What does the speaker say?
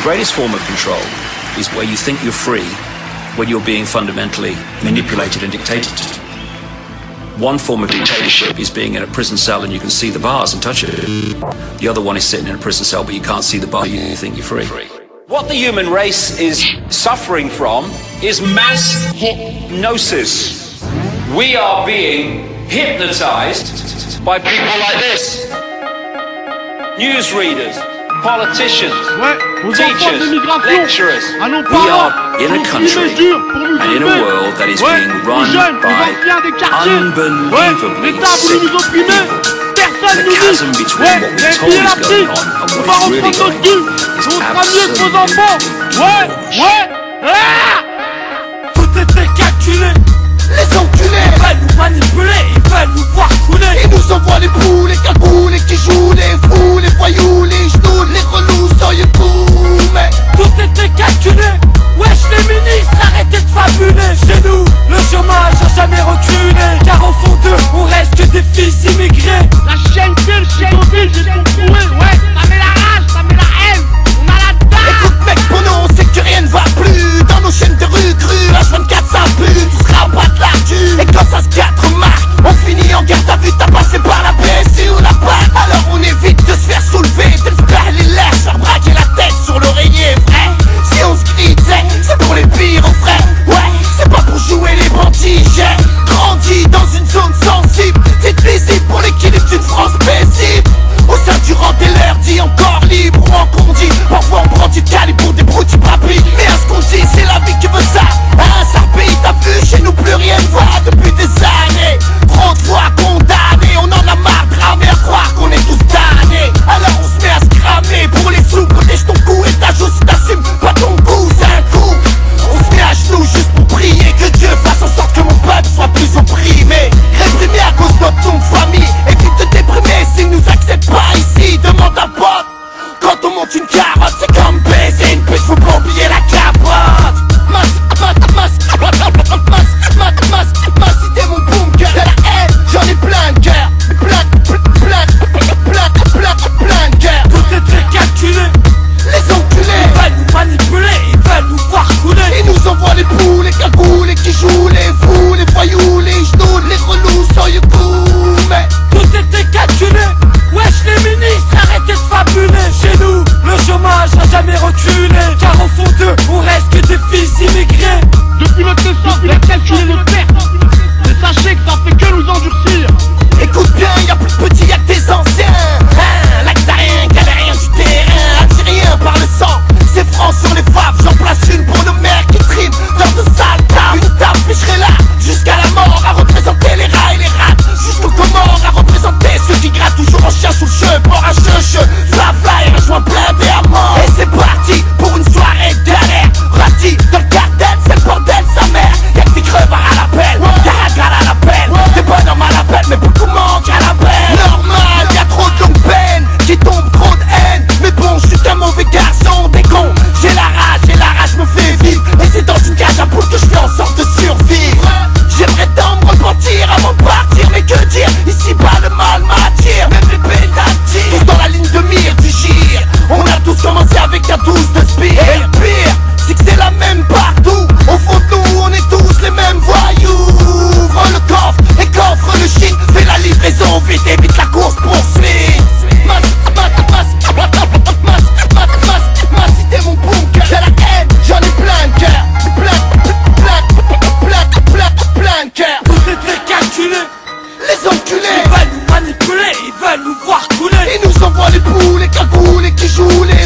greatest form of control is where you think you're free when you're being fundamentally manipulated and dictated to. One form of dictatorship is being in a prison cell and you can see the bars and touch it. The other one is sitting in a prison cell but you can't see the bar, you think you're free. What the human race is suffering from is mass hypnosis. We are being hypnotized by people like this. Newsreaders, politicians, teachers, lecturers. We are in a country and in a world that is being run by unbelievably sick people. The chasm between what we're told is going on and what is really going on is absolutely. Tout était calculé. Les enculés, ils veulent nous manipuler, ils veulent nous voir couler. Ils nous envoient les boules, les cagoules, qui jouent les fous, les voyous, les genoux, les relous, soyez fous, mais tout était calculé. Wesh les ministres, arrêtez de fabuler. Chez nous, le chômage n'a jamais reculé. Car au fond d'eux, on reste que des fils immigrés. La chaîne file, j'ai compris, ouais, ça met la rage, ça met la haine. On a la dalle. Écoute mec, pour nous on sait que rien ne va plus. Dans nos chaînes de rue crues, H24 ça pue. Tout sera au bas de l'ardu. Et quand ça se gâte, remarque, on finit en garde à vue. T'as passé par la PSU ou la PAC. Alors on évite de se faire soulever. Tel frère les lèches, faire braquer la tête sur l'oreiller, vrai. Si on se grille, c'est pour les pires aux frères. Ouais, c'est pas pour jouer les bandits. J'ai grandi dans une zone sensible. C'est visible pour l'équilibre d'une France paisible. Au sein du rang des leurs, dit encore libre ou encore dit. Parfois on prend du calibre pour des broutilles papilles. Mais à ce qu'on dit, c'est la vie qui veut ça. Un sale pays, t'as vu, chez nous plus rien ne va depuis des années. Trop de fois condamnés, on en a marre de ramer à croire qu'on est tous damnés. Alors on se met à se cramer pour les sous. Protège ton cou et ta joue si t'assumes pas ton goût, c'est un coup. On se met à genoux juste pour prier que Dieu fasse en sorte que mon peuple soit plus opprimé. Réprimé à cause de notre nom de famille. Évite de déprimer s'ils nous acceptent pas ici. Demande à pote. Quand on monte une carotte, c'est comme baiser une pute, faut pas oublier la capote. Ma cité, mon bunker. De la haine, j'en ai plein de cœur. Plein de cœur. Tout était calculé. Les enculés, ils veulent nous manipuler, ils veulent nous voir couler. ils nous envoient les boules, les cagoules, qui jouent les fous, les voyous, les genoux, les relous, soyez fous, mais tout était calculé. Wesh les ministres, arrêtez de fabuler. Chez nous, le chômage n'a jamais reculé. Car au fond d'eux, on reste que des fils immigrés. Depuis notre naissance, il a calculé nos pertes. Mais sachez que ça fait que nous endurcir. écoute bien, y'a plus de petits, y'a que des anciens. Hein, l'actarien, galérien du terrain, algérien par le sang. C'est franc sur les faves, j'en place une pour nos mères qui triment dans de sales tables. Une table, puis je serai là, jusqu'à la mort, à représenter les rats et les rats. Jusqu'au Comores, à représenter ceux qui grattent toujours en chien sous le cheveu. Port à cheveux, fly, et rejoint blindé à mort. Et c'est parti pour une soirée de galère. Rati, dans le cartel, c'est le bordel, sa mère. Y'a que des crevards à l'appel, y'a Hagar à l'appel. Des bonhommes à l'appel, mais beaucoup manquent à l'appel. Normal, y'a trop de longue peine, qui tombe trop de haine. Mais bon, je suis qu'un mauvais garçon, des cons. J'ai la rage me fait vivre. Et c'est dans une cage à poules que je fais en sorte de survivre. J'aimerais tant me repentir avant de partir. Mais que dire, ici bas le mal m'attire. Même les pénaltys, tous dans la ligne de mire du gire. On a tous commencé avec un 12 de spire. Et le pire, c'est que c'est la même partout. Au fond de nous, on est tous les mêmes voyous. Ouvre le coffre et coffre le shit. Fais la livraison vite, évite la course poursuite. Ma cité, mon bunker. De la haine, j'en ai plein de cœur. Plein de cœur. Tout était calculé. Les enculés, Ils veulent nous manipuler, ils veulent nous voir couler. ils nous envoient les boules, les cagoules, qui jouent les